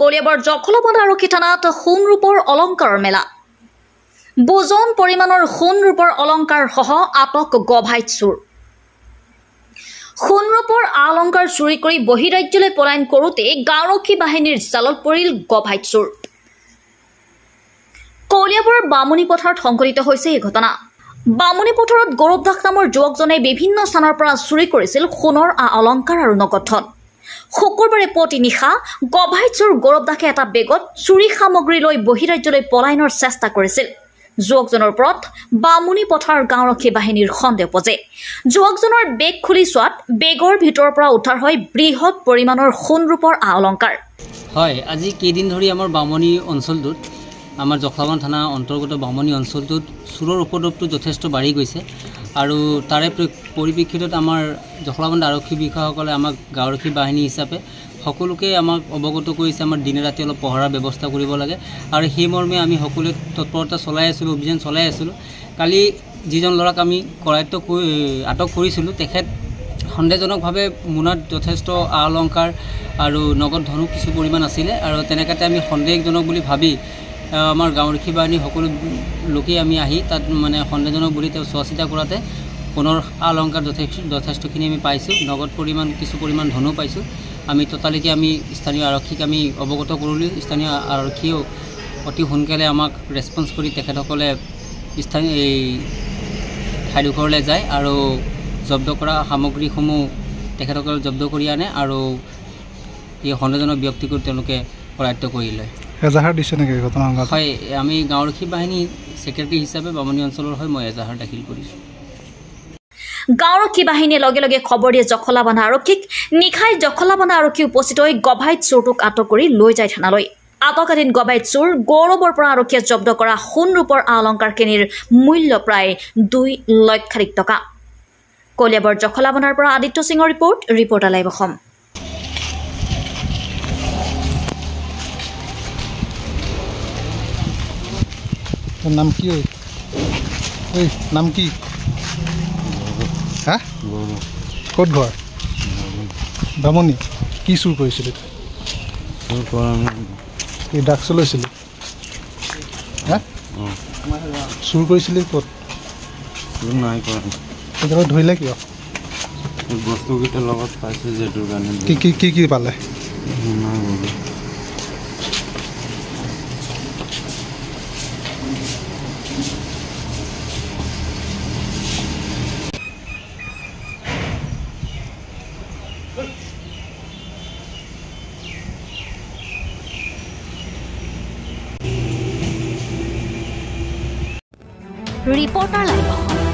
কলিয়াবৰ জখলাবন্ধা আৰক্ষী থানাত সোণ ৰূপৰ অলংকাৰৰ মেলা বুজন পৰিমাণৰ সোণ ৰূপৰ অলংকাৰ সহ আটক গভাইত চোৰ সোণ ৰূপৰ অলংকাৰ চুৰি কৰি বহিৰাজ্যলৈ পলায়ন কৰোঁতে গাঁওৰক্ষী বাহিনীৰ জালত পৰিল গভাইত চোৰ কলিয়াবৰ বামুণী পথাৰত সংঘটিত হৈছে এই ঘটনা বামুণী পথাৰত গৌৰৱ দাস নামৰ যুৱকজনে বিভিন্ন স্থানৰ পৰা চুৰি কৰিছিল সোণৰ অলংকাৰ আৰু নগদ ধন শুকুৰবাৰে পুৱতি নিশা গভাইত চোৰ গৌৰৱ দাসে এটা বেগত চুৰি সামগ্ৰী লৈ বহিৰাজ্যলৈ পলায়নৰ চেষ্টা কৰিছিল যুৱকজনৰ ওপৰত বামুণী পথাৰ গাঁওৰক্ষী বাহিনীৰ সন্দেহ পজে যুৱকজনৰ বেগ খুলি চোৱাত বেগৰ ভিতৰৰ পৰা উদ্ধাৰ হয় বৃহৎ পৰিমাণৰ সোণ ৰূপৰ অলংকাৰ হয় আজি কেইদিন ধৰি আমাৰ বামুণী অঞ্চলটোত আমাৰ জখলাবন্ধা থানা অন্তৰ্গত বামুণী অঞ্চলটোত চোৰৰ উপদ্ৰৱটো যথেষ্ট বাঢ়ি গৈছে আৰু তাৰে পৰিপ্ৰেক্ষিতত আমাৰ জখলাবন্ধা আৰক্ষী বিষয়াসকলে আমাক গাঁওৰক্ষী বাহিনী হিচাপে সকলোকে আমাক অৱগত কৰিছে আমাৰ দিনে ৰাতি অলপ পহৰাৰ ব্যৱস্থা কৰিব লাগে আৰু সেই মৰ্মে আমি সকলোৱে তৎপৰতা চলাই আছিলোঁ অভিযান চলাই আছিলোঁ কালি যিজন ল'ৰাক আমি কৰায়ত্ব আটক কৰিছিলোঁ তেখেত সন্দেহজনকভাৱে মোনাত যথেষ্ট অলংকাৰ আৰু নগদ ধনো কিছু পৰিমাণ আছিলে আৰু তেনেকাতে আমি সন্দেহজনক বুলি ভাবি আমাৰ গাঁওৰক্ষী বাহিনী সকলো লোকেই আমি আহি তাত মানে সন্দেহজনক বুলি তেওঁ চোৱা চিতা কৰাতে সোণৰ অলংকাৰ যথেষ্টখিনি আমি পাইছোঁ নগদ পৰিমাণ কিছু পৰিমাণ ধনো পাইছোঁ আমি ততালিকে আমি স্থানীয় আৰক্ষীক আমি অৱগত কৰিলোঁ স্থানীয় আৰক্ষীয়েও অতি সোনকালে আমাক ৰেছপন্স কৰি তেখেতসকলে স্থানীয় এই ঠাইডোখৰলৈ যায় আৰু জব্দ কৰা সামগ্ৰীসমূহ তেখেতসকলে জব্দ কৰি আনে আৰু এই সন্দেহজনক ব্যক্তিক তেওঁলোকে কৰায়ত্ব কৰি লয় এজাহাৰ দিছে নেকি ঘটনা হয় আমি গাঁওৰক্ষী বাহিনী ছেক্ৰেটাৰী হিচাপে বামুণী অঞ্চলৰ হৈ মই এজাহাৰ দাখিল কৰিছোঁ গাঁওৰক্ষী বাহিনীয়ে লগে লগে খবৰ দিয়ে জখলাবন্ধা আৰক্ষীক নিশাই জখলাবন্ধা আৰক্ষী উপস্থিত হৈ গভাইত চোৰটোক আটক কৰি লৈ যায় থানালৈ আটকাধীন গভাইত চোৰ গৌৰৱৰ পৰা আৰক্ষীয়ে জব্দ কৰা সোণ ৰূপৰ অলংকাৰখিনিৰ মূল্য প্ৰায় 2 লক্ষাধিক টকা কলিয়াবৰ জখলাবন্ধাৰ পৰা আদিত্য সিঙৰ ৰিপৰ্ট লাইভ অসম নাম কি ঐ নাম কি হা ক'ত ঘৰ বামুণী কি চুৰ কৰিছিলি এই ড্ৰাগছ লৈছিলি হা চুৰ কৰিছিলি ক'ত নাই কৰা কেতিয়াবা ধৰিলে কিয় বস্তুকেইটাৰ লগত পাইছে যে এইটোৰ কাৰণে কি পালে ৰিপৰ্টাৰ লাইভ অসম